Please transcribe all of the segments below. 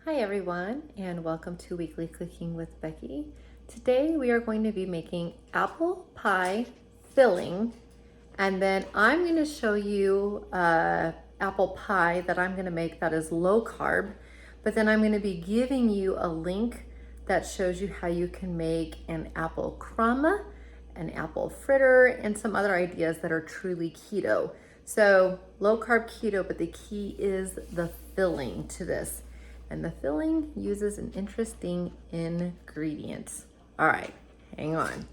Hi everyone, and welcome to Weekly Cooking with Becky. Today we are going to be making apple pie filling, and then I'm going to show you apple pie that I'm going to make that is low carb, but then I'm going to be giving you a link that shows you how you can make an apple crumb, an apple fritter, and some other ideas that are truly keto. So low carb keto, but the key is the filling to this. And the filling uses an interesting ingredient. All right, hang on.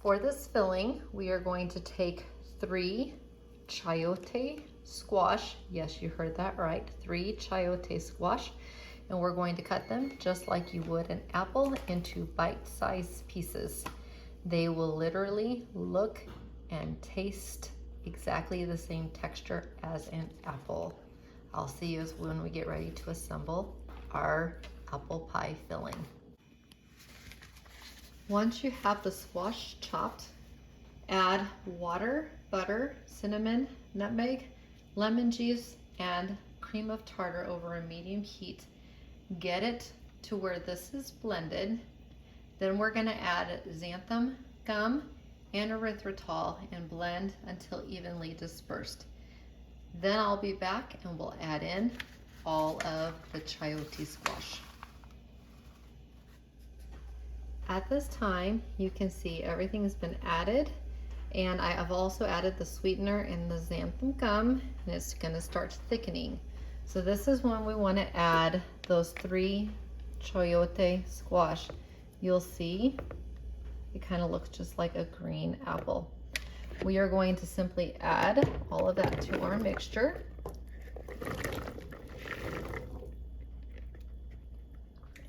For this filling, we are going to take 3 chayote squash. Yes, you heard that right. 3 chayote squash. And we're going to cut them just like you would an apple into bite-sized pieces. They will literally look and taste exactly the same texture as an apple. I'll see you when we get ready to assemble our apple pie filling. Once you have the squash chopped, add water, butter, cinnamon, nutmeg, lemon juice, and cream of tartar over a medium heat. Get it to where this is blended. Then we're going to add xanthan gum and erythritol and blend until evenly dispersed. Then I'll be back and we'll add in all of the chayote squash. At this time, you can see everything has been added, and I have also added the sweetener and the xanthan gum, and it's going to start thickening. So this is when we want to add those 3 chayote squash. You'll see it kind of looks just like a green apple. We are going to simply add all of that to our mixture.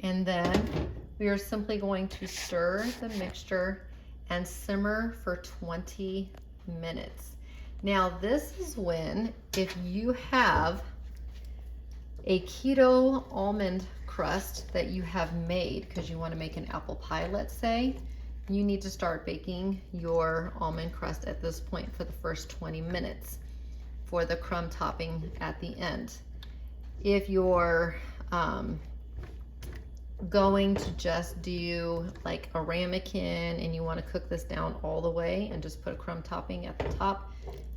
And then we are simply going to stir the mixture and simmer for 20 minutes. Now this is when, if you have a keto almond crust that you have made because you want to make an apple pie, let's say, you need to start baking your almond crust at this point for the first 20 minutes for the crumb topping at the end. If you're going to just do like a ramekin and you want to cook this down all the way and just put a crumb topping at the top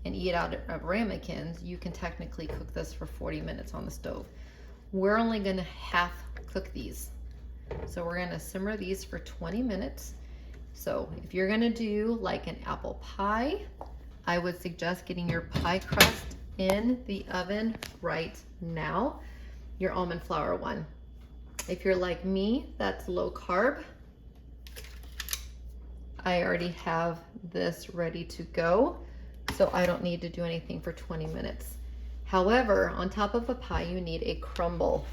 and eat out of ramekins, you can technically cook this for 40 minutes on the stove. We're only going to half cook these. So we're going to simmer these for 20 minutes. So if you're gonna do like an apple pie, I would suggest getting your pie crust in the oven right now, your almond flour one. If you're like me, that's low carb, I already have this ready to go, so I don't need to do anything for 20 minutes. However, on top of a pie, you need a crumble.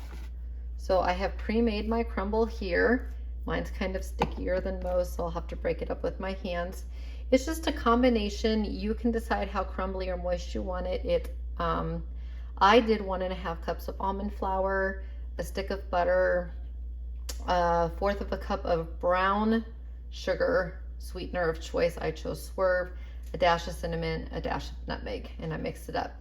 So I have pre-made my crumble here. Mine's kind of stickier than most, so I'll have to break it up with my hands. It's just a combination. You can decide how crumbly or moist you want it. I did 1.5 cups of almond flour, a stick of butter, 1/4 of a cup of brown sugar, sweetener of choice. I chose Swerve, a dash of cinnamon, a dash of nutmeg, and I mixed it up.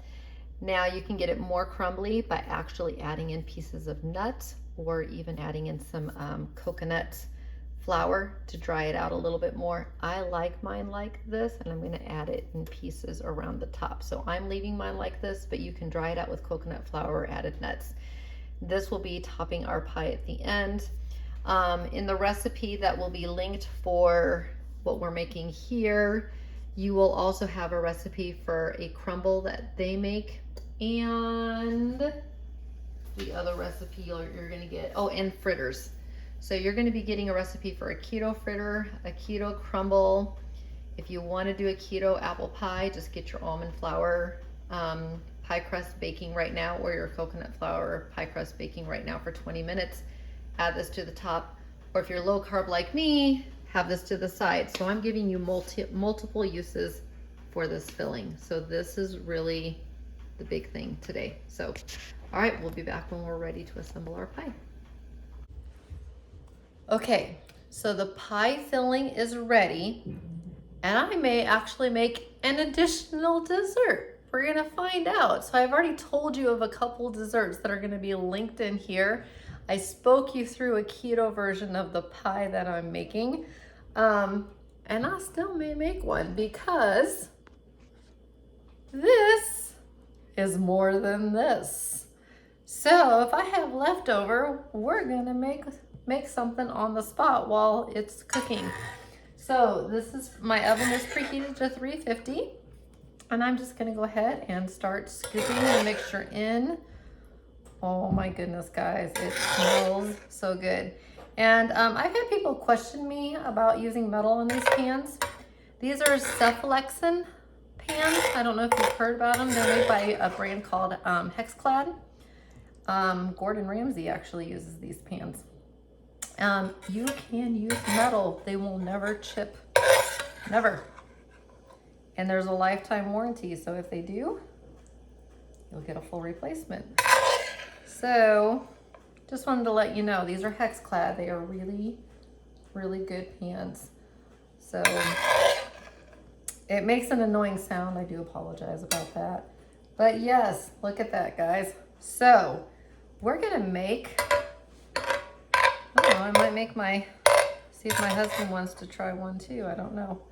Now you can get it more crumbly by actually adding in pieces of nuts, or even adding in some coconut flour to dry it out a little bit more. I like mine like this, and I'm gonna add it in pieces around the top. So I'm leaving mine like this, but you can dry it out with coconut flour or added nuts. This will be topping our pie at the end. In the recipe that will be linked for what we're making here, you will also have a recipe for a crumble that they make, and the other recipe you're gonna get, oh, and fritters. So you're gonna be getting a recipe for a keto fritter, a keto crumble. If you wanna do a keto apple pie, just get your almond flour pie crust baking right now, or your coconut flour pie crust baking right now for 20 minutes. Add this to the top. Or if you're low carb like me, have this to the side. So I'm giving you multiple uses for this filling. So this is really the big thing today. So all right, we'll be back when we're ready to assemble our pie. Okay, so the pie filling is ready, and I may actually make an additional dessert. We're gonna find out. So I've already told you of a couple desserts that are gonna be linked in here. I spoke you through a keto version of the pie that I'm making. And I still may make one because this is more than this. So if I have leftover, we're gonna make something on the spot while it's cooking. So this is, my oven is preheated to 350, and I'm just gonna go ahead and start scooping the mixture in. Oh my goodness, guys, it smells so good. And I've had people question me about using metal in these pans. These are cephalexin pans. I don't know if you've heard about them. They're made by a brand called Hexclad. Gordon Ramsay actually uses these pans. You can use metal. They will never chip, never. And there's a lifetime warranty, so if they do, you'll get a full replacement. So just wanted to let you know, these are Hexclad. They are really, really good pans. So it makes an annoying sound. I do apologize about that. But yes, look at that, guys. So we're gonna make, I don't know, I might make see if my husband wants to try one too. I don't know.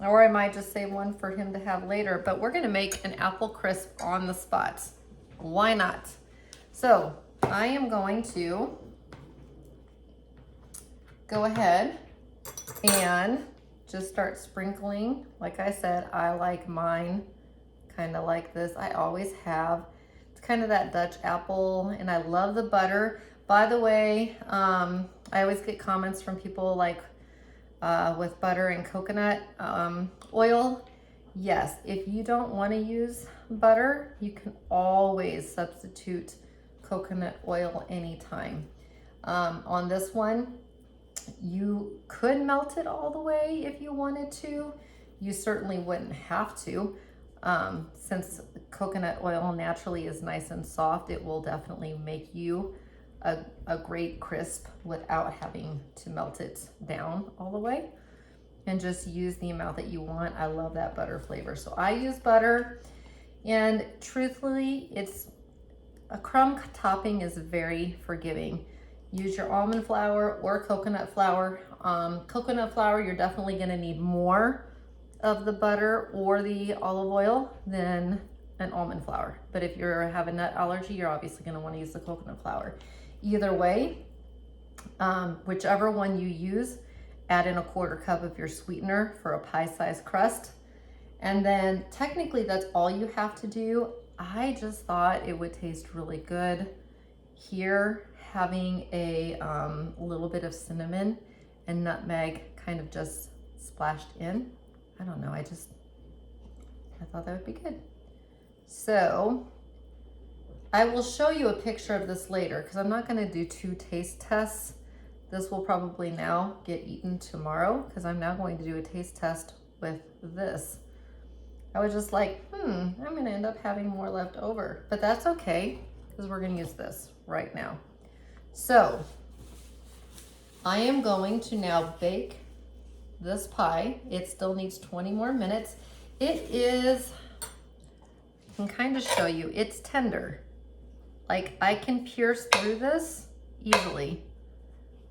Or I might just save one for him to have later. But we're gonna make an apple crisp on the spot. Why not? So I am going to go ahead and just start sprinkling. Like I said, I like mine kind of like this. I always have. It's kind of that Dutch apple, and I love the butter. By the way, I always get comments from people like with butter and coconut oil. Yes, if you don't want to use butter, you can always substitute coconut oil anytime. On this one, you could melt it all the way if you wanted to. You certainly wouldn't have to. Since coconut oil naturally is nice and soft, it will definitely make you a great crisp without having to melt it down all the way. And just use the amount that you want. I love that butter flavor. So I use butter, and truthfully, a crumb topping is very forgiving. Use your almond flour or coconut flour. Coconut flour, you're definitely gonna need more of the butter or the olive oil than an almond flour. But if you have a nut allergy, you're obviously gonna wanna use the coconut flour. Either way, whichever one you use, add in a 1/4 cup of your sweetener for a pie-sized crust. And then technically that's all you have to do. I just thought it would taste really good here, having a little bit of cinnamon and nutmeg kind of just splashed in. I don't know, I thought that would be good. So I will show you a picture of this later because I'm not gonna do 2 taste tests. This will probably now get eaten tomorrow because I'm now going to do a taste test with this. I was just like, I'm gonna end up having more left over, but that's okay because we're gonna use this right now. So I am going to now bake this pie. It still needs 20 more minutes. It is, I can kind of show you, it's tender. Like I can pierce through this easily,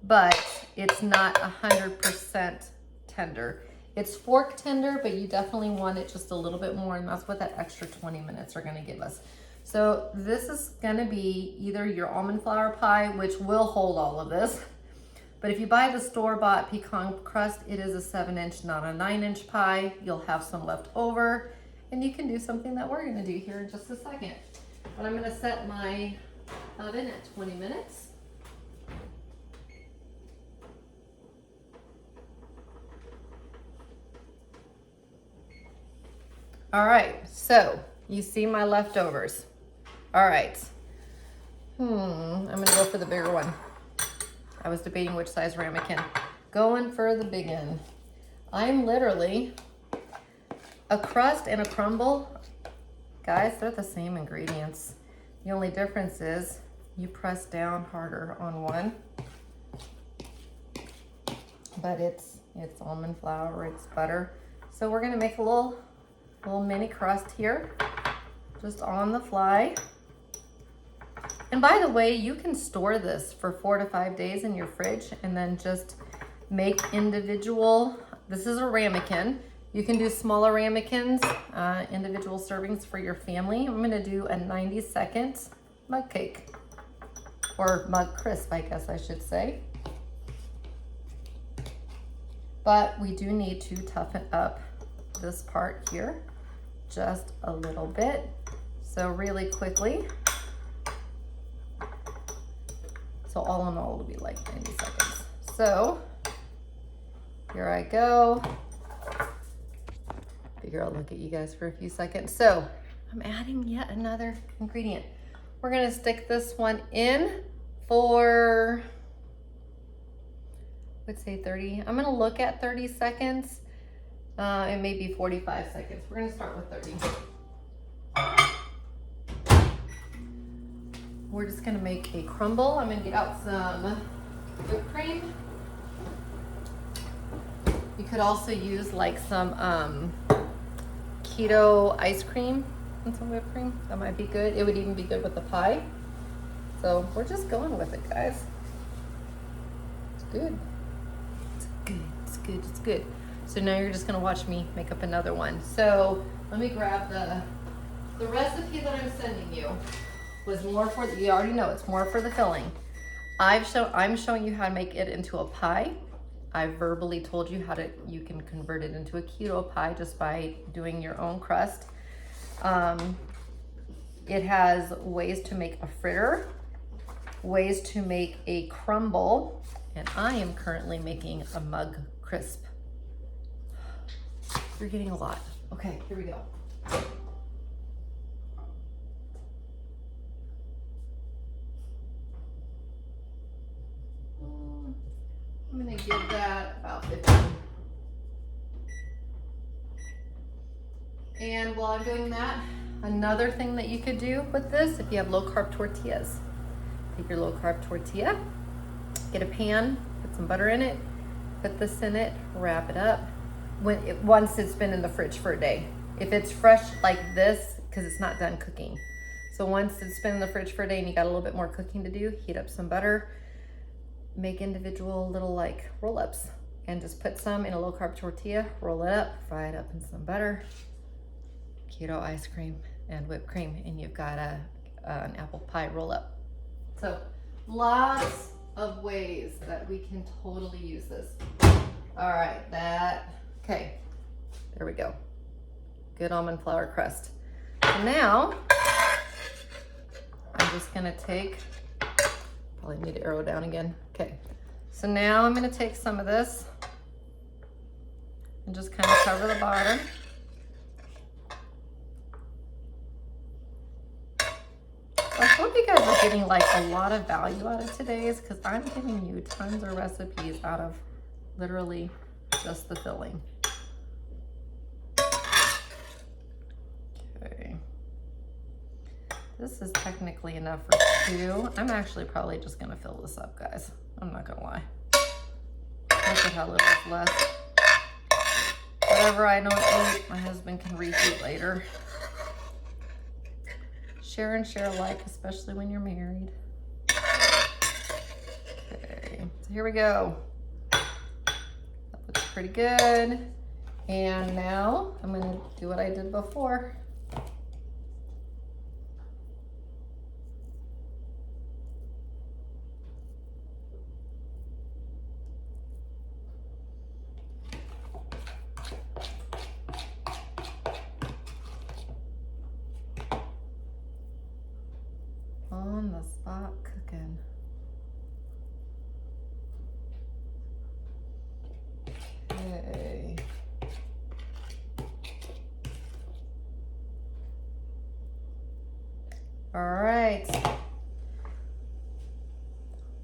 but it's not 100% tender. It's fork tender, but you definitely want it just a little bit more, and that's what that extra 20 minutes are gonna give us. So this is gonna be either your almond flour pie, which will hold all of this, but if you buy the store-bought pecan crust, it is a 7-inch, not a 9-inch pie. You'll have some left over, and you can do something that we're gonna do here in just a second. But I'm gonna set my oven at 20 minutes. All right, so you see my leftovers. All right, I'm gonna go for the bigger one. I was debating which size ramekin. Going for the big one. I'm literally, a crust and a crumble, guys, they're the same ingredients. The only difference is you press down harder on one, but it's almond flour, it's butter. So we're gonna make a little Little mini crust here, just on the fly. And by the way, you can store this for 4 to 5 days in your fridge and then just make individual, this is a ramekin. You can do smaller ramekins, individual servings for your family. I'm gonna do a 90-second mug cake, or mug crisp, I guess I should say. But we do need to toughen up this part here just a little bit. So really quickly. So all in all, it'll be like 90 seconds. So here I go. Figure I'll look at you guys for a few seconds. So I'm adding yet another ingredient. We're gonna stick this one in for, let's say 30. I'm gonna look at 30 seconds. It may be 45 seconds. We're gonna start with 30. We're just gonna make a crumble. I'm gonna get out some whipped cream. You could also use like some keto ice cream and some whipped cream. That might be good. It would even be good with the pie. So we're just going with it, guys. It's good. It's good, it's good, it's good. So now you're just gonna watch me make up another one. So let me grab the recipe that I'm sending you. Was more for, you already know, it's more for the filling. I'm showing you how to make it into a pie. I verbally told you how to, you can convert it into a keto pie just by doing your own crust. It has ways to make a fritter, ways to make a crumble, and I am currently making a mug crisp. You're getting a lot. Okay, here we go. I'm gonna give that about 15. And while I'm doing that, another thing that you could do with this, if you have low carb tortillas, take your low carb tortilla, get a pan, put some butter in it, put this in it, wrap it up. Once it's been in the fridge for a day. If it's fresh like this, because it's not done cooking. So once it's been in the fridge for a day and you got a little bit more cooking to do, heat up some butter, make individual little like roll-ups and just put some in a low carb tortilla, roll it up, fry it up in some butter, keto ice cream and whipped cream, and you've got an apple pie roll-up. So lots of ways that we can totally use this. All right, okay, there we go. Good almond flour crust. So now I'm just gonna take, probably need to arrow down again. Okay, so now I'm gonna take some of this and just kind of cover the bottom. I hope you guys are getting like a lot of value out of today's, because I'm giving you tons of recipes out of literally just the filling. Okay. This is technically enough for 2. I'm actually probably just gonna fill this up, guys. I'm not gonna lie. Look at how little is left. Whatever I don't eat, my husband can reheat later. Share and share alike, especially when you're married. Okay, so here we go. That looks pretty good. And now I'm gonna do what I did before. On the spot cooking. Okay. All right.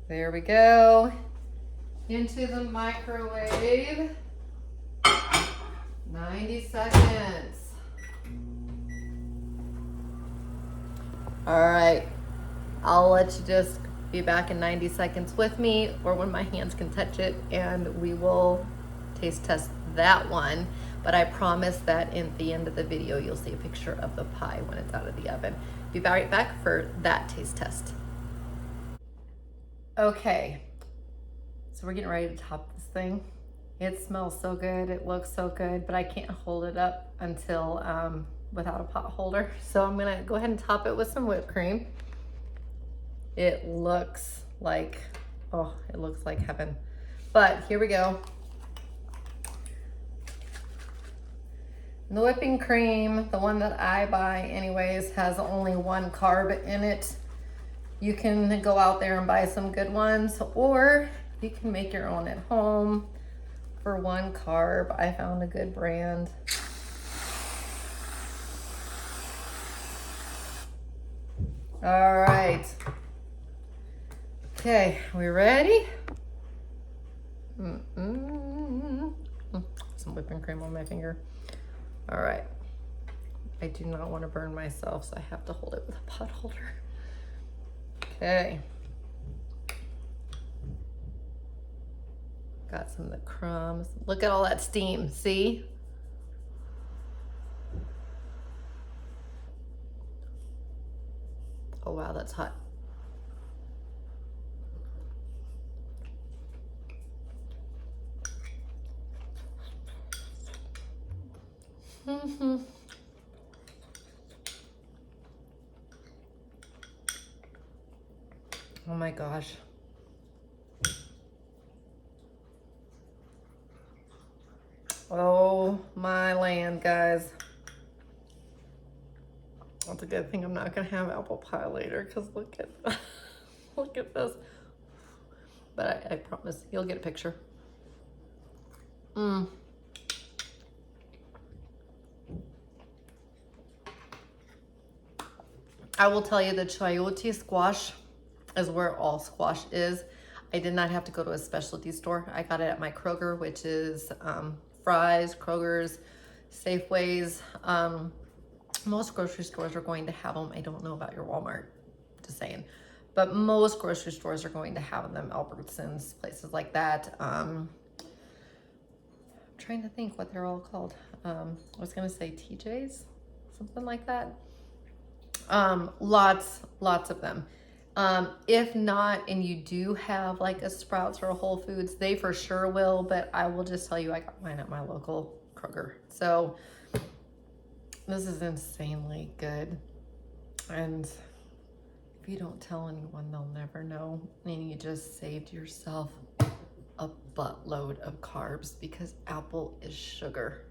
There we go. Into the microwave. 90 seconds. All right. I'll let you just be back in 90 seconds with me, or when my hands can touch it, and we will taste test that one. but I promise that in the end of the video, you'll see a picture of the pie when it's out of the oven. Be right back for that taste test. Okay, so we're getting ready to top this thing. It smells so good, it looks so good, but I can't hold it up until without a pot holder. So I'm gonna go ahead and top it with some whipped cream. It looks like, oh, it looks like heaven. But here we go. The whipping cream, the one that I buy anyways, has only 1 carb in it. You can go out there and buy some good ones, or you can make your own at home for 1 carb. I found a good brand. All right. Okay, we ready? Some whipping cream on my finger. All right. I do not want to burn myself, so I have to hold it with a pot holder. Okay. Got some of the crumbs. Look at all that steam, see? Oh wow, that's hot. Oh my gosh. Oh my land, guys. That's a good thing I'm not gonna have apple pie later, because look at look at this. But I promise you'll get a picture. I will tell you the chayote squash is where all squash is. I did not have to go to a specialty store. I got it at my Kroger, which is Fry's, Kroger's, Safeways. Most grocery stores are going to have them. I don't know about your Walmart, just saying. But most grocery stores are going to have them, Albertsons, places like that. I'm trying to think what they're all called. I was gonna say TJ's, something like that. Lots of them. If not, and you do have like a Sprouts or a Whole Foods, they for sure will, but I will just tell you, I got mine at my local Kroger. So this is insanely good. And if you don't tell anyone, they'll never know. And you just saved yourself a buttload of carbs, because apple is sugar.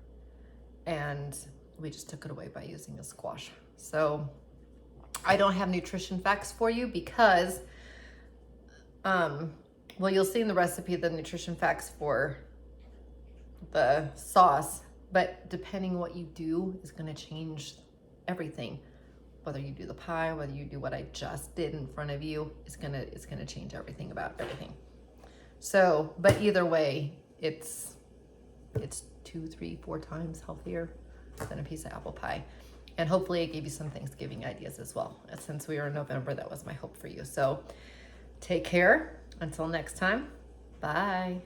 And we just took it away by using a squash. So I don't have nutrition facts for you because, well, you'll see in the recipe the nutrition facts for the sauce, but depending what you do is going to change everything. Whether you do the pie, whether you do what I just did in front of you, it's gonna change everything about everything. So, but either way, it's 2, 3, 4 times healthier than a piece of apple pie. And hopefully it gave you some Thanksgiving ideas as well. Since we are in November, that was my hope for you. So take care. Until next time, bye.